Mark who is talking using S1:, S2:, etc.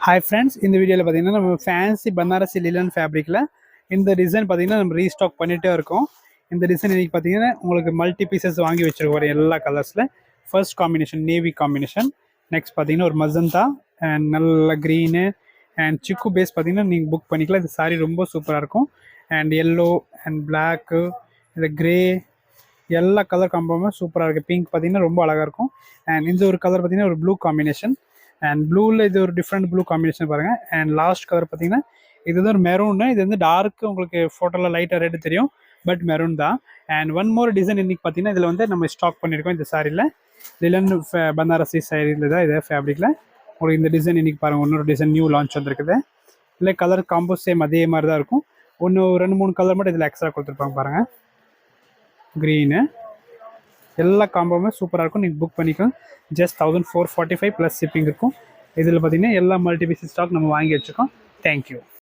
S1: Hi friends, இந்த வீடியோவில் பார்த்தீங்கன்னா நம்ம ஃபேன்சி பனாரசி லிலன் ஃபேப்ரிக்கில் இந்த டிசைன் பார்த்தீங்கன்னா நம்ம ரீஸ்டாக் பண்ணிகிட்டே இருக்கோம். இந்த டிசைன் இன்றைக்கி பார்த்தீங்கன்னா உங்களுக்கு மல்டி பீசஸ் வாங்கி வச்சுருக்கோம் எல்லா கலர்ஸில். First combination navy combination, next பார்த்தீங்கன்னா ஒரு மஜந்தா அண்ட் நல்ல க்ரீனு அண்ட் சிக்கு பேஸ் பார்த்தீங்கன்னா நீங்கள் புக் பண்ணிக்கலாம். இந்த சாரீ ரொம்ப சூப்பராக இருக்கும். அண்ட் எல்லோ அண்ட் பிளாக்கு, இந்த க்ரே, எல்லா கலர் காம்போமே சூப்பராக இருக்குது. பிங்க் பார்த்தீங்கன்னா ரொம்ப அழகாக இருக்கும். அண்ட் இந்த ஒரு கலர் பார்த்தீங்கன்னா ஒரு ப்ளூ காம்பினேஷன், அண்ட் ப்ளூவில் இது ஒரு டிஃப்ரெண்ட் ப்ளூ காம்பினேஷன் பாருங்கள். அண்ட் லாஸ்ட் கலர் பார்த்தீங்கன்னா இது வந்து ஒரு மெரூனு. இது வந்து டார்க்கு, உங்களுக்கு ஃபோட்டோவில் லைட்டாக ரெட்டு தெரியும், பட் மெரூன் தான். அண்ட் ஒன் மோர் டிசைன் இன்றைக்கி பார்த்தீங்கன்னா இதில் வந்து நம்ம ஸ்டாக் பண்ணியிருக்கோம். இந்த சாரியில் லிலன் பனாரசி சாரியில் தான் இது ஃபேப்ரிக்கில் உங்களுக்கு இந்த டிசைன் இன்றைக்கி பாருங்கள். இன்னொரு டிசைன் நியூ லான்ச் வந்துருக்குது. இல்லை கலர் காம்போ சேம் அதே மாதிரி தான் இருக்கும். ஒன்று 2-3 கலர் மட்டும் இதில் எக்ஸ்ட்ரா கொடுத்துருப்பாங்க பாருங்கள். க்ரீனு, எல்லா காம்போவுமே சூப்பராக இருக்கும். நீங்கள் புக் பண்ணிக்கோங்க. ஜஸ்ட் 1445 ப்ளஸ் ஷிப்பிங் இருக்கும். இதில் பார்த்தீங்கன்னா எல்லா மல்டி பீஸ் ஸ்டாக் நம்ம வாங்கி வச்சுருக்கோம். தேங்க்யூ.